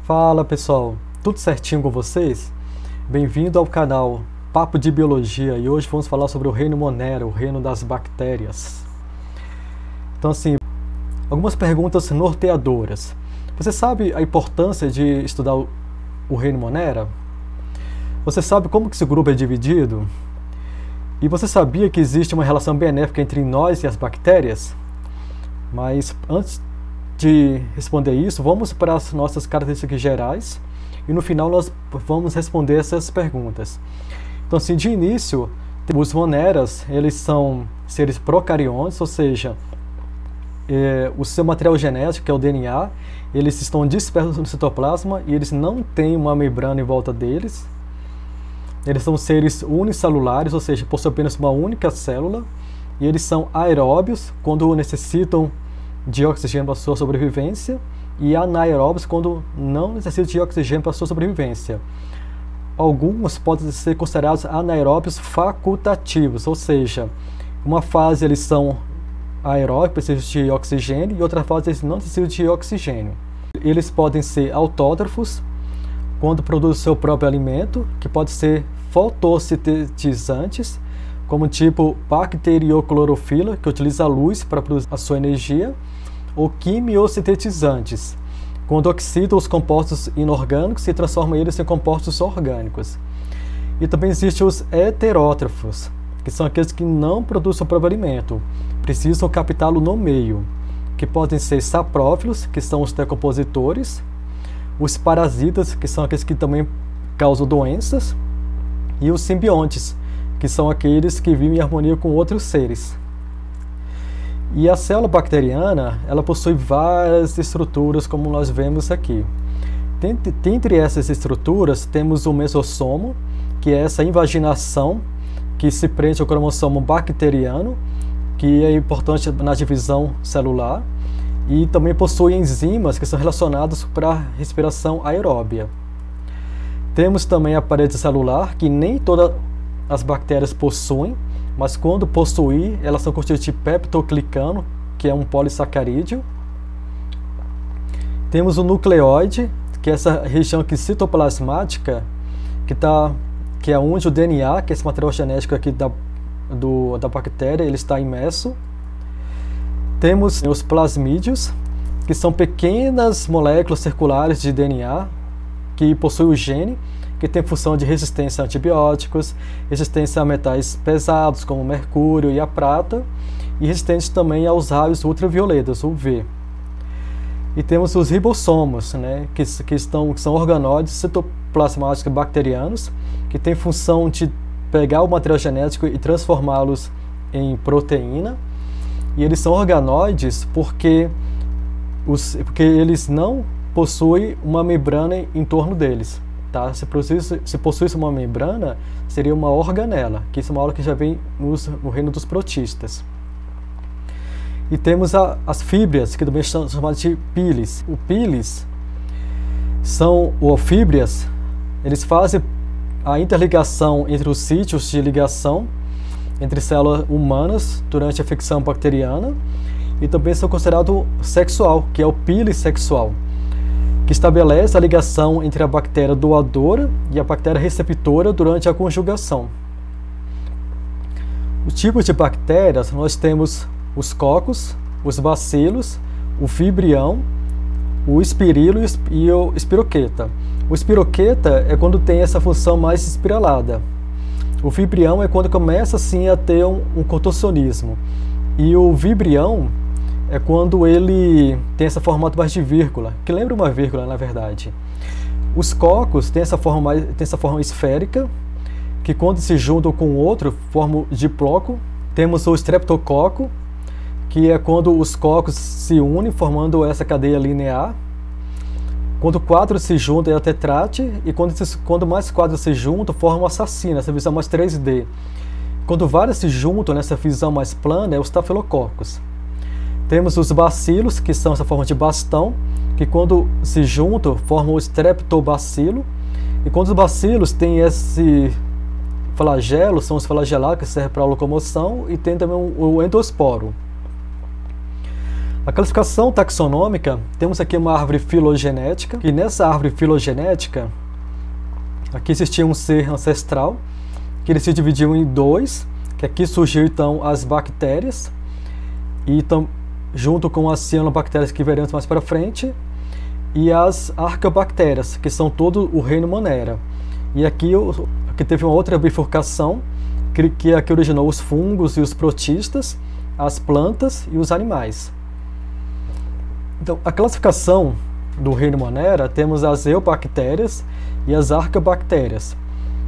Fala pessoal, tudo certinho com vocês? Bem-vindo ao canal Papo de Biologia e hoje vamos falar sobre o reino Monera, o reino das bactérias. Então assim, algumas perguntas norteadoras. Você sabe a importância de estudar o reino Monera? Você sabe como que esse grupo é dividido? E você sabia que existe uma relação benéfica entre nós e as bactérias? Mas antes de responder isso, vamos para as nossas características gerais e no final nós vamos responder essas perguntas. Então, assim, de início, os moneras, eles são seres procariontes, ou seja, o seu material genético, que é o DNA, eles estão dispersos no citoplasma e eles não têm uma membrana em volta deles. Eles são seres unicelulares, ou seja, possuem apenas uma única célula, e eles são aeróbios quando necessitam de oxigênio para sua sobrevivência e anaeróbios quando não necessitam de oxigênio para sua sobrevivência. Alguns podem ser considerados anaeróbios facultativos, ou seja, uma fase eles são aeróbios, precisam de oxigênio, e outra fase eles não precisam de oxigênio. Eles podem ser autótrofos, quando produzem seu próprio alimento, que pode ser fotossintetizantes, como tipo bacterioclorofila, que utiliza a luz para produzir a sua energia, ou quimiosintetizantes, quando oxidam os compostos inorgânicos e transformam eles em compostos orgânicos. E também existem os heterótrofos, que são aqueles que não produzem o próprio alimento, precisam captá-lo no meio, que podem ser saprófilos, que são os decompositores, os parasitas, que são aqueles que também causam doenças, e os simbiontes, que são aqueles que vivem em harmonia com outros seres. E a célula bacteriana, ela possui várias estruturas, como nós vemos aqui. Dentre essas estruturas, temos o mesossomo, que é essa invaginação que se prende ao cromossomo bacteriano, que é importante na divisão celular, e também possui enzimas que são relacionadas para a respiração aeróbia. Temos também a parede celular, que nem todas as bactérias possuem, mas quando possuir, elas são constituídas de peptoglicano, que é um polissacarídeo. Temos o nucleóide, que é essa região aqui citoplasmática, que é onde o DNA, que é esse material genético aqui da bactéria, ele está imerso. Temos os plasmídeos, que são pequenas moléculas circulares de DNA, que possuem o gene, que tem função de resistência a antibióticos, resistência a metais pesados, como o mercúrio e a prata, e resistentes também aos raios ultravioletas, UV. E temos os ribossomos, que são organóides citoplasmáticos bacterianos, que têm função de pegar o material genético e transformá-los em proteína. E eles são organóides porque eles não possuem uma membrana em torno deles. Tá? Se possuísse uma membrana, seria uma organela, que isso é uma aula que já vem no reino dos protistas. E temos as fíbrias, que também são chamadas de pílis. O pílis ou fíbrias, eles fazem a interligação entre os sítios de ligação entre células humanas durante a infecção bacteriana, e também são considerados sexual, que é o pilissexual, que estabelece a ligação entre a bactéria doadora e a bactéria receptora durante a conjugação. Os tipos de bactérias, nós temos os cocos, os bacilos, o vibrião, o espirilo e o espiroqueta. O espiroqueta é quando tem essa função mais espiralada. O vibrião é quando começa assim a ter um contorcionismo. E o vibrião é quando ele tem esse formato mais de vírgula, que lembra uma vírgula, na verdade. Os cocos têm essa forma esférica, que quando se juntam com o outro, formam o diploco. Temos o streptococo, que é quando os cocos se unem, formando essa cadeia linear. Quando 4 se juntam é a tetrate, e quando mais 4 se juntam, formam a sacina, essa visão mais 3D. Quando várias se juntam nessa visão mais plana, é o stafilococos. Temos os bacilos, que são essa forma de bastão, que quando se juntam, formam o streptobacilo. E quando os bacilos têm esse flagelo, são os flagelados que servem para a locomoção, e tem também o endosporo. A classificação taxonômica, temos aqui uma árvore filogenética, e nessa árvore filogenética, aqui existia um ser ancestral, que ele se dividiu em dois, que aqui surgiu então as bactérias, e então, junto com as cianobactérias que veremos mais para frente, e as arqueobactérias, que são todo o reino Monera. E aqui teve uma outra bifurcação, que aqui originou os fungos e os protistas, as plantas e os animais. Então, a classificação do reino Monera, temos as eubactérias e as arqueobactérias.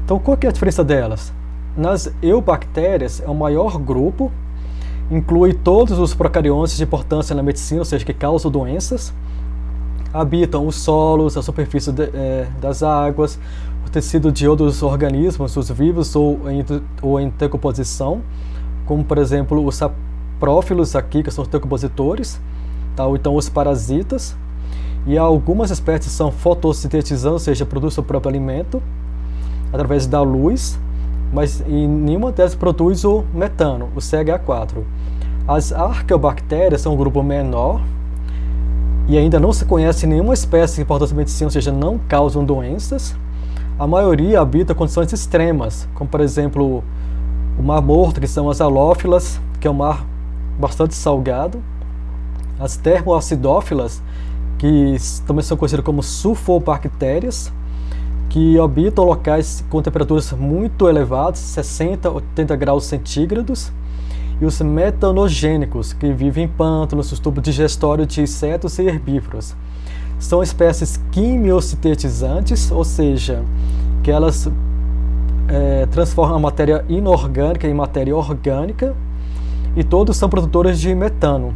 Então, qual que é a diferença delas? Nas eubactérias, é o maior grupo, inclui todos os procariontes de importância na medicina, ou seja, que causam doenças, habitam os solos, a superfície das águas, o tecido de outros organismos, os vivos ou em decomposição, como por exemplo os saprófilos aqui, que são os decompositores, tá? Ou então os parasitas, e algumas espécies são fotossintetizantes, ou seja, produzem o próprio alimento através da luz, mas nenhuma delas produz o metano, o CH4. As arqueobactérias são um grupo menor e ainda não se conhece nenhuma espécie de importância na medicina, ou seja, não causam doenças. A maioria habita condições extremas, como por exemplo o Mar Morto, que são as halófilas, que é um mar bastante salgado. As termoacidófilas, que também são conhecidas como sulfobactérias, que habitam locais com temperaturas muito elevadas, 60, 80 graus centígrados. E os metanogênicos, que vivem em pântanos, nos tubos digestórios de insetos e herbívoros. São espécies quimiosintetizantes, ou seja, que elas transformam a matéria inorgânica em matéria orgânica, e todos são produtores de metano,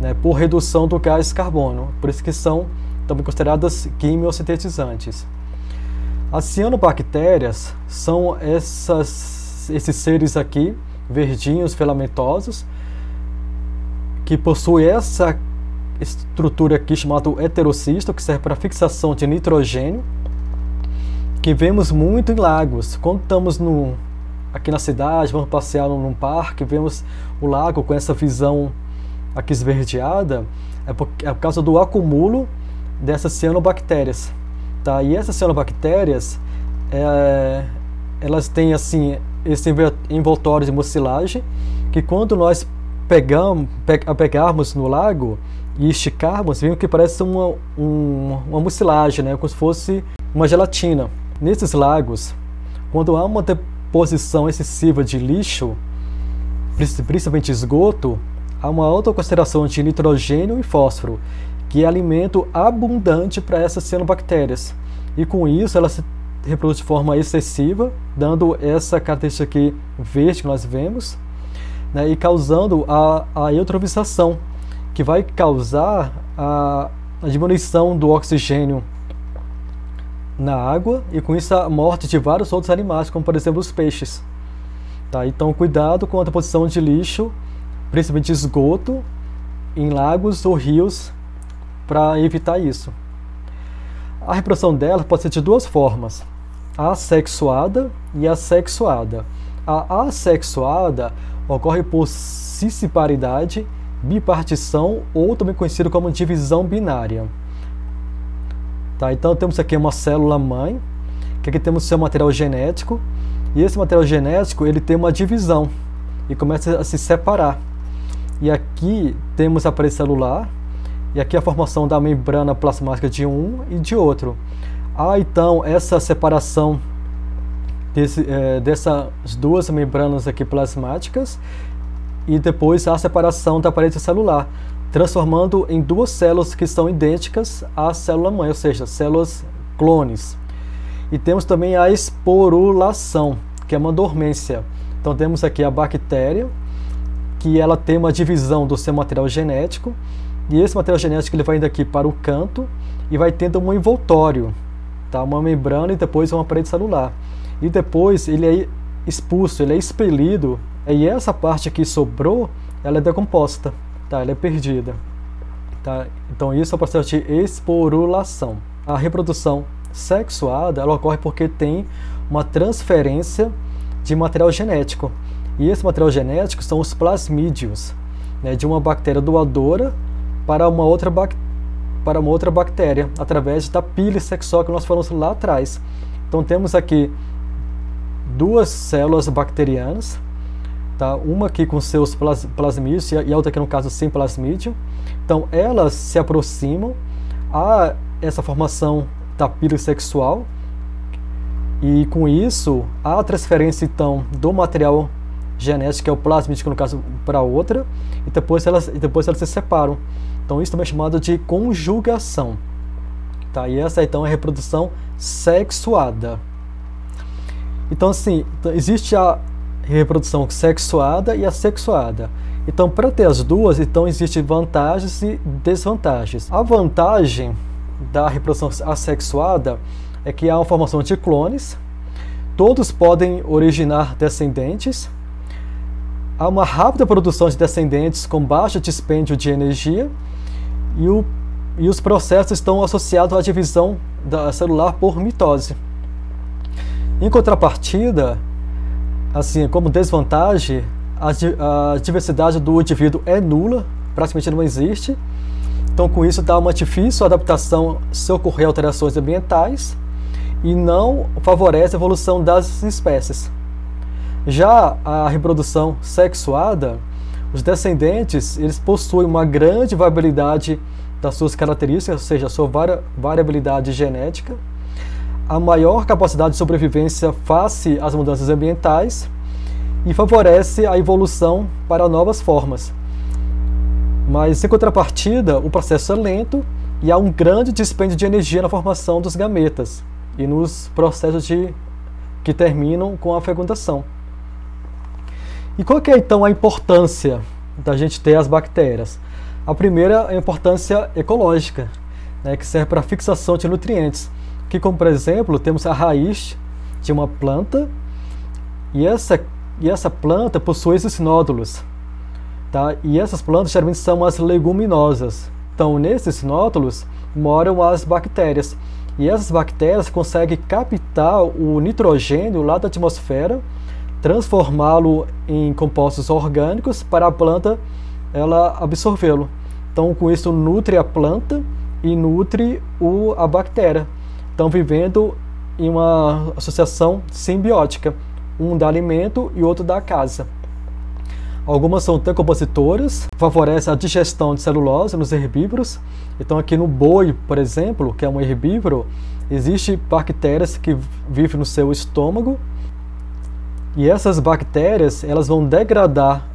né, por redução do gás carbono, por isso que são também consideradas quimiosintetizantes. As cianobactérias são esses seres aqui, verdinhos, filamentosos, que possuem essa estrutura aqui chamada heterocisto, que serve para fixação de nitrogênio, que vemos muito em lagos. Quando estamos aqui na cidade, vamos passear num parque, vemos o lago com essa visão aqui esverdeada, é por causa do acúmulo dessas cianobactérias. Tá? E essas cianobactérias, elas têm assim esse envoltório de mucilagem, que quando nós pegarmos no lago e esticarmos, vemos que parece uma mucilagem, né? Como se fosse uma gelatina. Nesses lagos, quando há uma deposição excessiva de lixo, principalmente esgoto, há uma alta concentração de nitrogênio e fósforo, que é alimento abundante para essas cianobactérias. E com isso, elas se reproduz de forma excessiva, dando essa característica aqui verde que nós vemos, né, e causando a eutrofização, que vai causar a diminuição do oxigênio na água, e com isso a morte de vários outros animais, como por exemplo os peixes. Tá? Então cuidado com a deposição de lixo, principalmente de esgoto, em lagos ou rios, para evitar isso. A reprodução dela pode ser de duas formas, a assexuada e assexuada. A assexuada ocorre por cisparidade, bipartição ou também conhecido como divisão binária. Tá, então temos aqui uma célula mãe, que aqui temos seu material genético, e esse material genético ele tem uma divisão e começa a se separar. E aqui temos a parede celular, e aqui a formação da membrana plasmática de um e de outro. Há então essa separação dessas duas membranas aqui plasmáticas, e depois a separação da parede celular, transformando em duas células que são idênticas à célula mãe, ou seja, células clones. E temos também a esporulação, que é uma dormência. Então temos aqui a bactéria, que ela tem uma divisão do seu material genético, e esse material genético ele vai indo aqui para o canto e vai tendo um envoltório, tá? Uma membrana e depois uma parede celular. E depois ele é expulso, ele é expelido, e essa parte que sobrou, ela é decomposta, tá? Ela é perdida. Tá? Então isso é o processo de esporulação. A reprodução sexuada ela ocorre porque tem uma transferência de material genético. E esse material genético são os plasmídios, né, de uma bactéria doadora para uma outra bactéria, através da pile sexual que nós falamos lá atrás. Então temos aqui duas células bacterianas, tá? Uma aqui com seus plasmídeos e a outra aqui no caso sem plasmídio. Então elas se aproximam a essa formação da pile sexual e com isso a transferência então do material genético, que é o plasmídio no caso, para outra, e depois elas se separam. Então isso também é chamado de conjugação, tá? E essa então é a reprodução sexuada. Então assim, existe a reprodução sexuada e assexuada. Então para ter as duas, então existem vantagens e desvantagens. A vantagem da reprodução assexuada é que há uma formação de clones, todos podem originar descendentes, há uma rápida produção de descendentes com baixo dispêndio de energia e os processos estão associados à divisão celular por mitose. Em contrapartida, assim, como desvantagem, a diversidade do indivíduo é nula, praticamente não existe. Então, com isso, dá uma difícil adaptação se ocorrer alterações ambientais e não favorece a evolução das espécies. Já a reprodução sexuada, os descendentes eles possuem uma grande variabilidade das suas características, ou seja, a sua variabilidade genética, a maior capacidade de sobrevivência face às mudanças ambientais e favorece a evolução para novas formas. Mas, em contrapartida, o processo é lento e há um grande dispêndio de energia na formação dos gametas e nos processos que terminam com a fecundação. E qual que é, então, a importância da gente ter as bactérias? A primeira é a importância ecológica, né, que serve para a fixação de nutrientes. Aqui, como por exemplo, temos a raiz de uma planta e essa planta possui esses nódulos. Tá? E essas plantas geralmente são as leguminosas. Então, nesses nódulos moram as bactérias. E essas bactérias conseguem captar o nitrogênio lá da atmosfera, transformá-lo em compostos orgânicos para a planta ela absorvê-lo. Então, com isso, nutre a planta e nutre a bactéria. Estão vivendo em uma associação simbiótica. Um dá alimento e o outro dá casa. Algumas são decompositoras, favorecem a digestão de celulose nos herbívoros. Então aqui no boi, por exemplo, que é um herbívoro, existem bactérias que vivem no seu estômago e essas bactérias elas vão degradar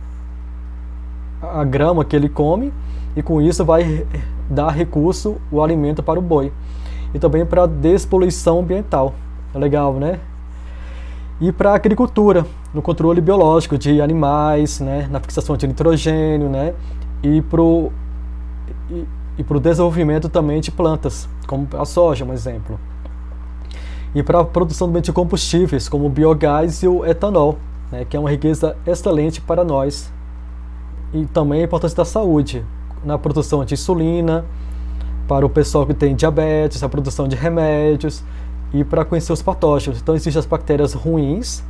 a grama que ele come e com isso vai dar recurso, o alimento para o boi. E também para a despoluição ambiental. É legal, né? E para a agricultura, no controle biológico de animais, né, na fixação de nitrogênio, né, e para o desenvolvimento também de plantas, como a soja, um exemplo. E para a produção também de combustíveis, como o biogás e o etanol, né, que é uma riqueza excelente para nós. E também a importância da saúde, na produção de insulina, para o pessoal que tem diabetes, a produção de remédios, e para conhecer os patógenos. Então existem as bactérias ruins,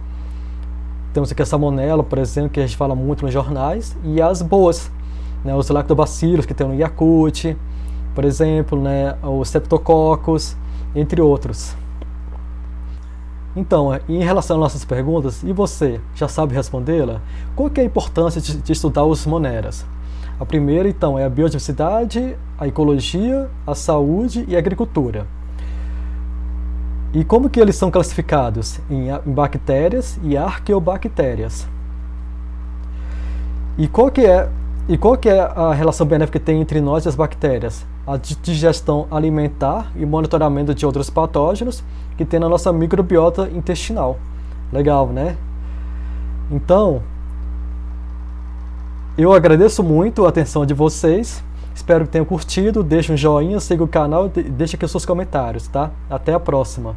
temos aqui a salmonela, por exemplo, que a gente fala muito nos jornais, e as boas, né, os lactobacilos que tem no Yakult, por exemplo, né, os streptococcus, entre outros. Então, em relação às nossas perguntas, e você, já sabe respondê-la? Qual que é a importância de estudar os moneras? A primeira, então, é a biodiversidade, a ecologia, a saúde e a agricultura. E como que eles são classificados? Em bactérias e arqueobactérias. E qual que é a relação benéfica que tem entre nós e as bactérias? A digestão alimentar e monitoramento de outros patógenos que tem na nossa microbiota intestinal. Legal, né? Então, eu agradeço muito a atenção de vocês. Espero que tenham curtido. Deixe um joinha, siga o canal e deixe aqui os seus comentários, tá? Até a próxima.